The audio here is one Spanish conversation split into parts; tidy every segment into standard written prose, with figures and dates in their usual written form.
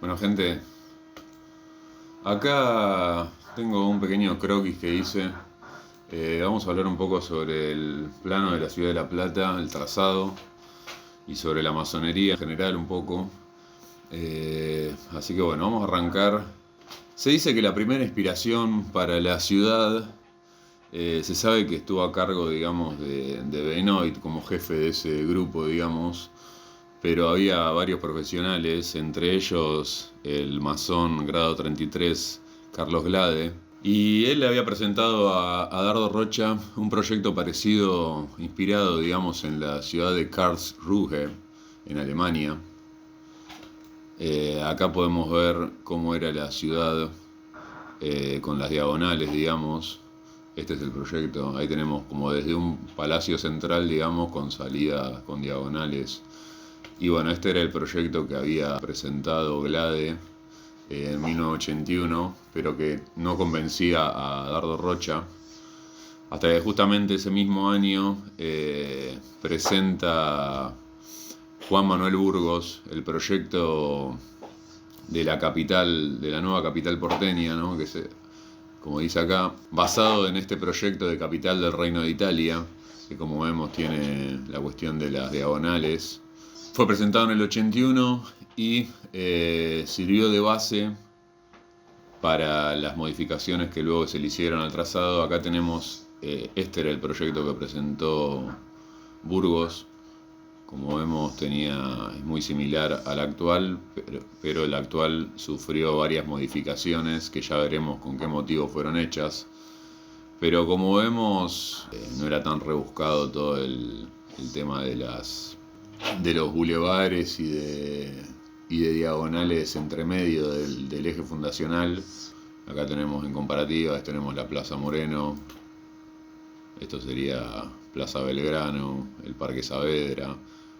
Bueno, gente, acá tengo un pequeño croquis que hice. Vamos a hablar un poco sobre el plano de la ciudad de La Plata, el trazado y sobre la masonería en general un poco. Así que bueno, vamos a arrancar. Se dice que la primera inspiración para la ciudad se sabe que estuvo a cargo, digamos, de Benoit como jefe de ese grupo, digamos. Pero había varios profesionales, entre ellos el masón grado 33, Carlos Glade. Y él le había presentado a Dardo Rocha un proyecto parecido, inspirado, digamos, en la ciudad de Karlsruhe, en Alemania. Acá podemos ver cómo era la ciudad con las diagonales, digamos. Este es el proyecto. Ahí tenemos como desde un palacio central, digamos, con salidas con diagonales. Y bueno, este era el proyecto que había presentado Glade en 1981, pero que no convencía a Dardo Rocha. Hasta que justamente ese mismo año presenta Juan Manuel Burgos el proyecto de la capital, de la nueva capital porteña, ¿no? Como dice acá, basado en este proyecto de capital del Reino de Italia, que como vemos tiene la cuestión de las diagonales. Fue presentado en el 81 y sirvió de base para las modificaciones que luego se le hicieron al trazado. Acá tenemos, este era el proyecto que presentó Burgos. Como vemos es muy similar al actual, pero el actual sufrió varias modificaciones que ya veremos con qué motivo fueron hechas. Pero como vemos, no era tan rebuscado todo el tema de los bulevares y de diagonales entre medio del eje fundacional. Acá tenemos en comparativa, tenemos la Plaza Moreno, esto sería Plaza Belgrano, el Parque Saavedra.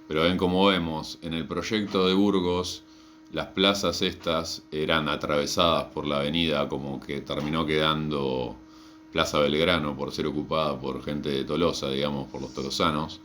Pero ven, como vemos, en el proyecto de Burgos, las plazas estas eran atravesadas por la avenida, como que terminó quedando Plaza Belgrano por ser ocupada por gente de Tolosa, digamos, por los tolosanos.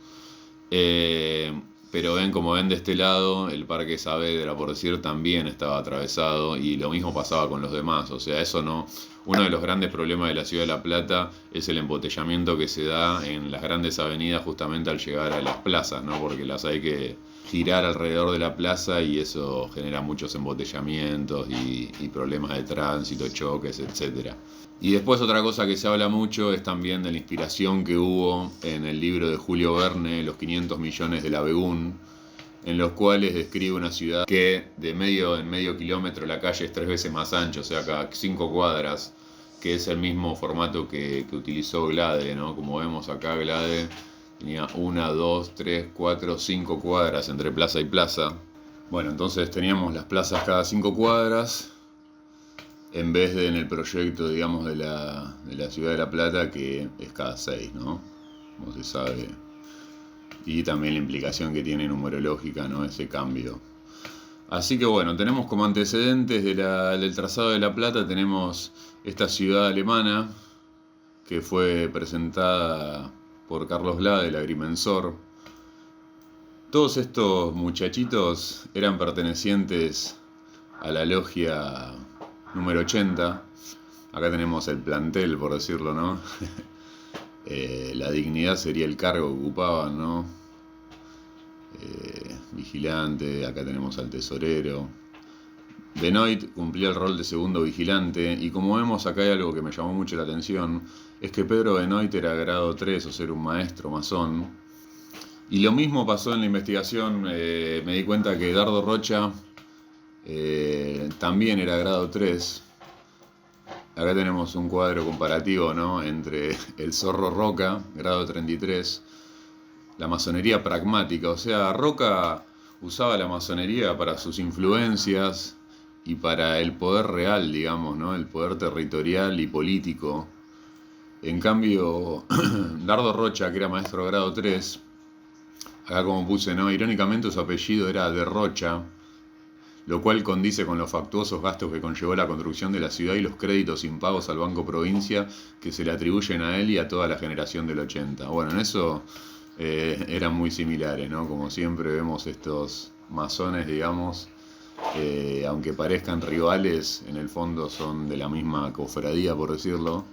Pero como ven de este lado, el Parque Saavedra, por decir, también estaba atravesado y lo mismo pasaba con los demás. O sea, eso no. Uno de los grandes problemas de la ciudad de La Plata es el embotellamiento que se da en las grandes avenidas justamente al llegar a las plazas, ¿no? Porque las hay que girar alrededor de la plaza y eso genera muchos embotellamientos y problemas de tránsito, choques, etcétera. Y después otra cosa que se habla mucho es también de la inspiración que hubo en el libro de Julio Verne, Los 500 millones de la Begún, en los cuales describe una ciudad que en medio kilómetro la calle es 3 veces más ancha, o sea, cada 5 cuadras, que es el mismo formato que utilizó Glade, ¿no? Como vemos acá, Glade tenía 1, 2, 3, 4, 5 cuadras entre plaza y plaza. Bueno, entonces teníamos las plazas cada 5 cuadras, en vez de en el proyecto, digamos, de la ciudad de La Plata, que es cada 6, ¿no? Como se sabe. Y también la implicación que tiene numerológica, ¿no? Ese cambio. Así que bueno, tenemos como antecedentes del trazado de La Plata, tenemos esta ciudad alemana, que fue presentada por Carlos Glade, el agrimensor. Todos estos muchachitos eran pertenecientes a la logia número 80. Acá tenemos el plantel, por decirlo, ¿no? La dignidad sería el cargo que ocupaban, ¿no? Vigilante, acá tenemos al tesorero. Benoit cumplía el rol de segundo vigilante, y como vemos acá hay algo que me llamó mucho la atención, es que Pedro Benoit era grado 3, o sea, era un maestro masón. Y lo mismo pasó en la investigación, me di cuenta que Dardo Rocha también era grado 3. Acá tenemos un cuadro comparativo, ¿no? Entre el Zorro Roca, grado 33, la masonería pragmática. O sea, Roca usaba la masonería para sus influencias y para el poder real, digamos, ¿no? El poder territorial y político. En cambio, Dardo Rocha, que era maestro grado 3, acá como puse, ¿no? Irónicamente su apellido era de Rocha, lo cual condice con los factuosos gastos que conllevó la construcción de la ciudad y los créditos impagos al Banco Provincia que se le atribuyen a él y a toda la generación del 80. Bueno, en eso eran muy similares, ¿no? Como siempre vemos estos masones, digamos, Aunque parezcan rivales, en el fondo son de la misma cofradía, por decirlo.